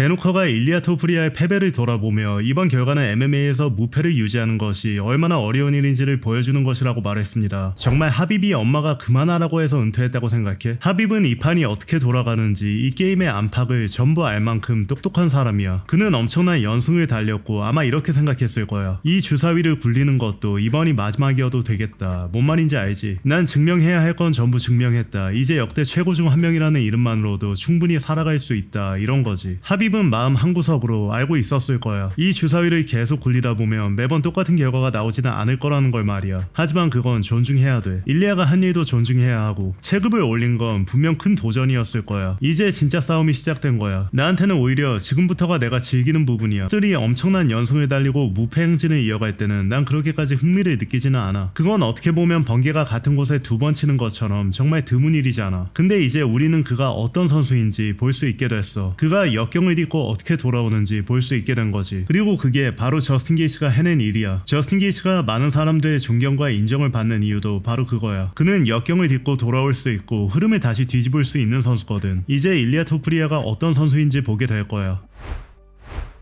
데노커가 일리아 토프리아의 패배를 돌아보며 이번 결과는 MMA에서 무패를 유지하는 것이 얼마나 어려운 일인지를 보여주는 것이라고 말했습니다. 정말 하빕이 엄마가 그만하라고 해서 은퇴했다고 생각해? 하빕은 이 판이 어떻게 돌아가는지 이 게임의 안팎을 전부 알 만큼 똑똑한 사람이야. 그는 엄청난 연승을 달렸고 아마 이렇게 생각했을 거야. 이 주사위를 굴리는 것도 이번이 마지막이어도 되겠다. 뭔 말인지 알지? 난 증명해야 할 건 전부 증명했다. 이제 역대 최고 중 한 명이라는 이름만으로도 충분히 살아갈 수 있다. 이런 거지. 하빕은 마음 한구석으로 알고 있었을 거야. 이 주사위를 계속 굴리다 보면 매번 똑같은 결과가 나오지는 않을 거라는 걸 말이야. 하지만 그건 존중해야 돼. 일리아가 한 일도 존중해야 하고 체급을 올린 건 분명 큰 도전이었을 거야. 이제 진짜 싸움이 시작된 거야. 나한테는 오히려 지금부터가 내가 즐기는 부분이야. 들이 엄청난 연승을 달리고 무패 행진을 이어갈 때는 난 그렇게까지 흥미를 느끼지는 않아. 그건 어떻게 보면 번개가 같은 곳에 두 번 치는 것처럼 정말 드문 일이잖아. 근데 이제 우리는 그가 어떤 선수인지 볼 수 있게 됐어. 그가 역경을 딛고 어떻게 돌아오는지 볼 수 있게 된 거지. 그리고 그게 바로 저스틴 게이츠가 해낸 일이야. 저스틴 게이츠가 많은 사람들의 존경과 인정을 받는 이유도 바로 그거야. 그는 역경을 딛고 돌아올 수 있고 흐름을 다시 뒤집을 수 있는 선수거든. 이제 일리아 토프리아가 어떤 선수인지 보게 될 거야.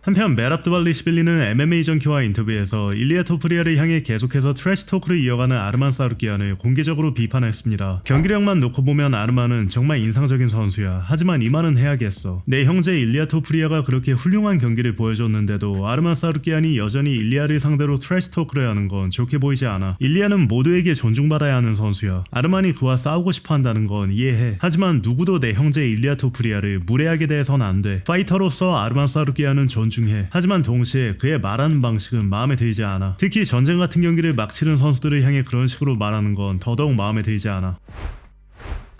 한편 메랍 드발리시빌리는 MMA 정키와 인터뷰에서 일리아 토프리아를 향해 계속해서 트래시 토크를 이어가는 아르만 사루키안을 공개적으로 비판했습니다. 경기력만 놓고 보면 아르만은 정말 인상적인 선수야. 하지만 이 말은 해야겠어. 내 형제 일리아 토프리아가 그렇게 훌륭한 경기를 보여줬는데도 아르만 사루키안이 여전히 일리아를 상대로 트래시 토크를 하는 건 좋게 보이지 않아. 일리아는 모두에게 존중받아야 하는 선수야. 아르만이 그와 싸우고 싶어 한다는 건 이해해. 하지만 누구도 내 형제 일리아 토프리아를 무례하게 대해서는 안 돼. 파이터로서 아르만 사루키안은 존중해. 하지만 동시에 그의 말하는 방식은 마음에 들지 않아. 특히 전쟁 같은 경기를 막 치른 선수들을 향해 그런 식으로 말하는 건 더더욱 마음에 들지 않아.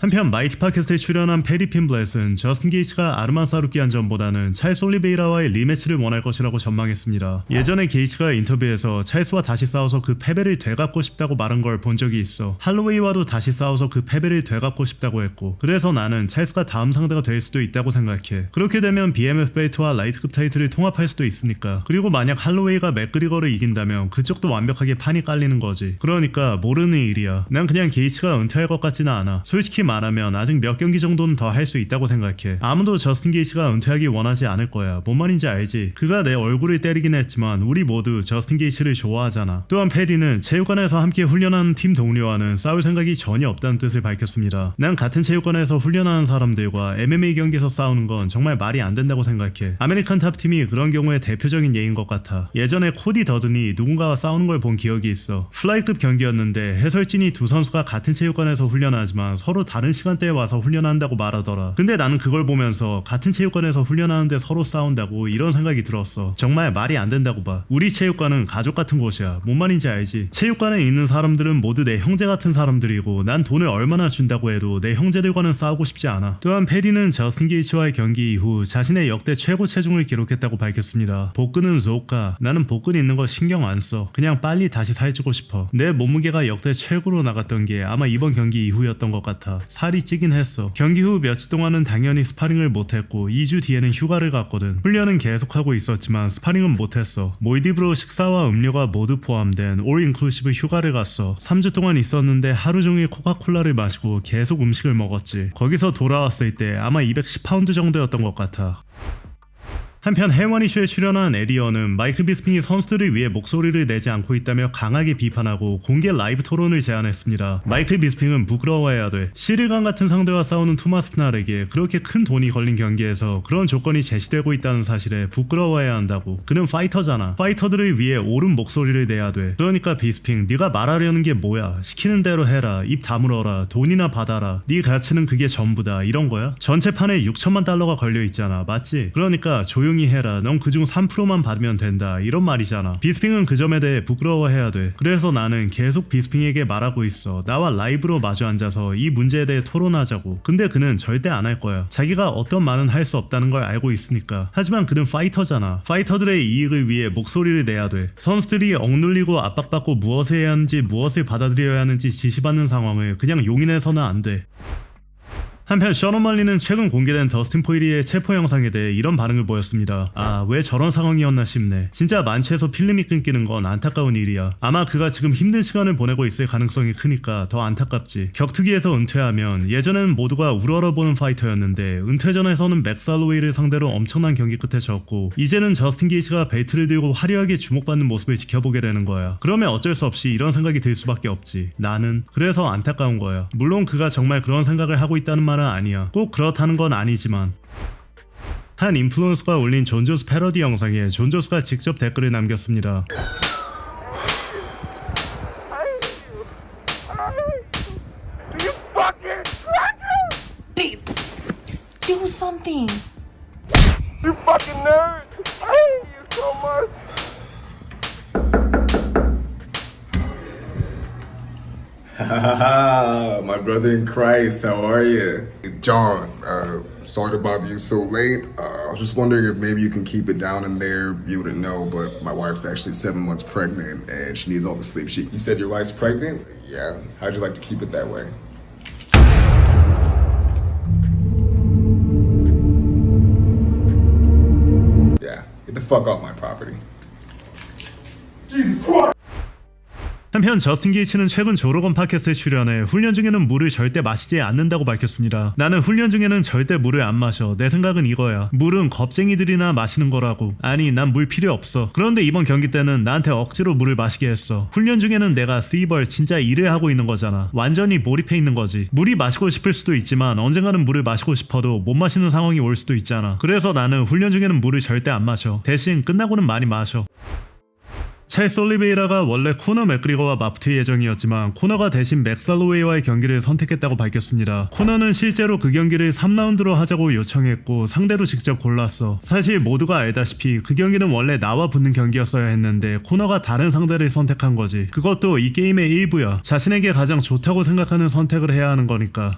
한편 마이티 팟캐스트에 출연한 페리 핀블렛은 저스틴 게이츠가 아르만 사루키안전보다는 찰스 올리베이라와의 리매치를 원할 것이라고 전망했습니다. 예전에 게이츠가 인터뷰에서 찰스와 다시 싸워서 그 패배를 되갚고 싶다고 말한 걸 본 적이 있어. 할로웨이와도 다시 싸워서 그 패배를 되갚고 싶다고 했고, 그래서 나는 찰스가 다음 상대가 될 수도 있다고 생각해. 그렇게 되면 BMF 벨트와 라이트급 타이틀을 통합할 수도 있으니까. 그리고 만약 할로웨이가 맥그리거를 이긴다면 그쪽도 완벽하게 판이 깔리는 거지. 그러니까 모르는 일이야. 난 그냥 게이츠가 은퇴할 것 같지는 않아. 솔직히 말하면 아직 몇 경기 정도는 더 할 수 있다고 생각해. 아무도 저스틴 게이츠가 은퇴하기 원하지 않을 거야. 뭔 말인지 알지? 그가 내 얼굴을 때리긴 했지만 우리 모두 저스틴 게이츠를 좋아하잖아. 또한 패디는 체육관에서 함께 훈련하는 팀 동료와는 싸울 생각이 전혀 없다는 뜻을 밝혔습니다. 난 같은 체육관에서 훈련하는 사람들과 MMA 경기에서 싸우는 건 정말 말이 안 된다고 생각해. 아메리칸 탑팀이 그런 경우에 대표적인 예인 것 같아. 예전에 코디 더든이 누군가와 싸우는 걸 본 기억이 있어. 플라이급 경기였는데 해설진이 두 선수가 같은 체육관에서 훈련하지만 서로 다른 시간대에 와서 훈련한다고 말하더라. 근데 나는 그걸 보면서 같은 체육관에서 훈련하는데 서로 싸운다고 이런 생각이 들었어. 정말 말이 안 된다고 봐. 우리 체육관은 가족 같은 곳이야. 뭔 말인지 알지? 체육관에 있는 사람들은 모두 내 형제 같은 사람들이고 난 돈을 얼마나 준다고 해도 내 형제들과는 싸우고 싶지 않아. 또한 패디는 저스틴 게이츠와의 경기 이후 자신의 역대 최고 체중을 기록했다고 밝혔습니다. 복근은 좋까. 나는 복근 있는 거 신경 안 써. 그냥 빨리 다시 살찌고 싶어. 내 몸무게가 역대 최고로 나갔던 게 아마 이번 경기 이후였던 것 같아. 살이 찌긴 했어. 경기 후 며칠 동안은 당연히 스파링을 못했고 2주 뒤에는 휴가를 갔거든. 훈련은 계속하고 있었지만 스파링은 못했어. 몰디브로 식사와 음료가 모두 포함된 올 인클루시브 휴가를 갔어. 3주 동안 있었는데 하루 종일 코카콜라를 마시고 계속 음식을 먹었지. 거기서 돌아왔을 때 아마 210파운드 정도였던 것 같아. 한편 해원 이슈에 출연한 에디어는 마이크 비스핑이 선수들을 위해 목소리를 내지 않고 있다며 강하게 비판하고 공개 라이브 토론을 제안했습니다. 마이크 비스핑은 부끄러워해야 돼. 시르간 같은 상대와 싸우는 토마스 피날에게 그렇게 큰 돈이 걸린 경기에서 그런 조건이 제시되고 있다는 사실에 부끄러워해야 한다고. 그는 파이터잖아. 파이터들을 위해 옳은 목소리를 내야 돼. 그러니까 비스핑, 네가 말하려는 게 뭐야? 시키는 대로 해라. 입 다물어라. 돈이나 받아라. 네 가치는 그게 전부다. 이런 거야? 전체 판에 6천만 달러가 걸려 있잖아. 맞지? 그러니까 조용히 해라. 넌 그중 3%만 받으면 된다. 이런 말이잖아. 비스핑은 그 점에 대해 부끄러워해야 돼. 그래서 나는 계속 비스핑에게 말하고 있어. 나와 라이브로 마주 앉아서 이 문제에 대해 토론하자고. 근데 그는 절대 안 할 거야. 자기가 어떤 말은 할 수 없다는 걸 알고 있으니까. 하지만 그는 파이터잖아. 파이터들의 이익을 위해 목소리를 내야 돼. 선수들이 억눌리고 압박받고 무엇을 해야 하는지 무엇을 받아들여야 하는지 지시받는 상황을 그냥 용인해서는 안 돼. 한편 션 오멀리는 최근 공개된 더스틴 포이리의 체포 영상에 대해 이런 반응을 보였습니다. 왜 저런 상황이었나 싶네. 진짜 만취해서 필름이 끊기는 건 안타까운 일이야. 아마 그가 지금 힘든 시간을 보내고 있을 가능성이 크니까 더 안타깝지. 격투기에서 은퇴하면 예전에는 모두가 우러러보는 파이터였는데 은퇴전에서는 맥스 할로웨이를 상대로 엄청난 경기 끝에 졌고 이제는 저스틴 게이지가 벨트를 들고 화려하게 주목받는 모습을 지켜보게 되는 거야. 그러면 어쩔 수 없이 이런 생각이 들 수밖에 없지. 나는 그래서 안타까운 거야. 물론 그가 정말 그런 생각을 하고 있다는 말은 아니야. 꼭 그렇다는 건 아니지만 한 인플루언서가 올린 존 존스 패러디 영상에 존 존스가 직접 댓글을 남겼습니다. Babe, do something. You fucking nerd! I hate you so much! My brother in Christ, how are you? John, sorry to bother you so late. I was just wondering if maybe you can keep it down in there. You wouldn't know, but my wife's actually 7 months pregnant and she needs all the sleep she... You said your wife's pregnant? Yeah. How'd you like to keep it that way? Yeah, get the fuck off my property. Jesus Christ! 한편 저스틴 게이츠는 최근 조로건 팟캐스트에 출연해 훈련 중에는 물을 절대 마시지 않는다고 밝혔습니다. 나는 훈련 중에는 절대 물을 안 마셔. 내 생각은 이거야. 물은 겁쟁이들이나 마시는 거라고. 아니 난 물 필요 없어. 그런데 이번 경기 때는 나한테 억지로 물을 마시게 했어. 훈련 중에는 내가 씨벌 진짜 일을 하고 있는 거잖아. 완전히 몰입해 있는 거지. 물이 마시고 싶을 수도 있지만 언젠가는 물을 마시고 싶어도 못 마시는 상황이 올 수도 있잖아. 그래서 나는 훈련 중에는 물을 절대 안 마셔. 대신 끝나고는 많이 마셔. 찰스 올리베이라가 원래 코너 맥그리거와 맞붙을 예정이었지만 코너가 대신 맥스 할로웨이와의 경기를 선택했다고 밝혔습니다. 코너는 실제로 그 경기를 3라운드로 하자고 요청했고 상대도 직접 골랐어. 사실 모두가 알다시피 그 경기는 원래 나와 붙는 경기였어야 했는데 코너가 다른 상대를 선택한 거지. 그것도 이 게임의 일부야. 자신에게 가장 좋다고 생각하는 선택을 해야 하는 거니까.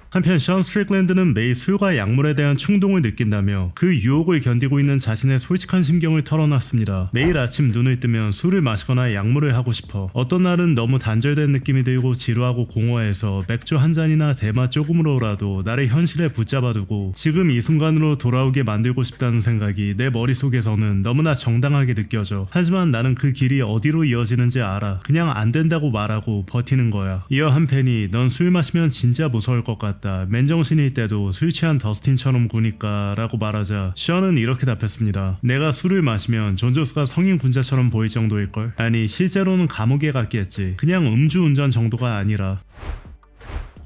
한편 션 스트릭랜드는 매일 술과 약물에 대한 충동을 느낀다며 그 유혹을 견디고 있는 자신의 솔직한 심경을 털어놨습니다. 매일 아침 눈을 뜨면 술을 마시거나 약물을 하고 싶어. 어떤 날은 너무 단절된 느낌이 들고 지루하고 공허해서 맥주 한 잔이나 대마 조금으로라도 나를 현실에 붙잡아두고 지금 이 순간으로 돌아오게 만들고 싶다는 생각이 내 머릿속에서는 너무나 정당하게 느껴져. 하지만 나는 그 길이 어디로 이어지는지 알아. 그냥 안 된다고 말하고 버티는 거야. 이어 한 팬이 넌 술 마시면 진짜 무서울 것 같다. 맨정신일 때도 술 취한 더스틴처럼 구니까 라고 말하자 션은 이렇게 답했습니다. 내가 술을 마시면 존 존스가 성인 군자처럼 보일 정도일걸? 아니 실제로는 감옥에 갔겠지. 그냥 음주운전 정도가 아니라.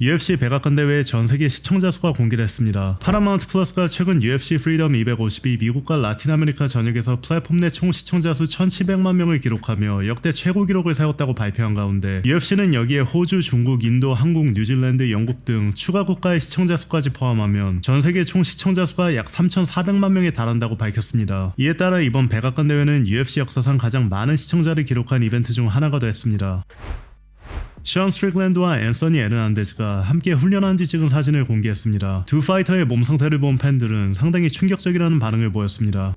UFC 백악관 대회 전세계 시청자 수가 공개됐습니다. 파라마운트 플러스가 최근 UFC 프리덤 250이 미국과 라틴 아메리카 전역에서 플랫폼 내 총 시청자 수 1700만 명을 기록하며 역대 최고 기록을 세웠다고 발표한 가운데 UFC는 여기에 호주, 중국, 인도, 한국, 뉴질랜드, 영국 등 추가 국가의 시청자 수까지 포함하면 전세계 총 시청자 수가 약 3400만 명에 달한다고 밝혔습니다. 이에 따라 이번 백악관 대회는 UFC 역사상 가장 많은 시청자를 기록한 이벤트 중 하나가 됐습니다. 션 스트릭랜드와 앤서니 에르난데즈가 함께 훈련한 뒤 찍은 사진을 공개했습니다. 두 파이터의 몸 상태를 본 팬들은 상당히 충격적이라는 반응을 보였습니다.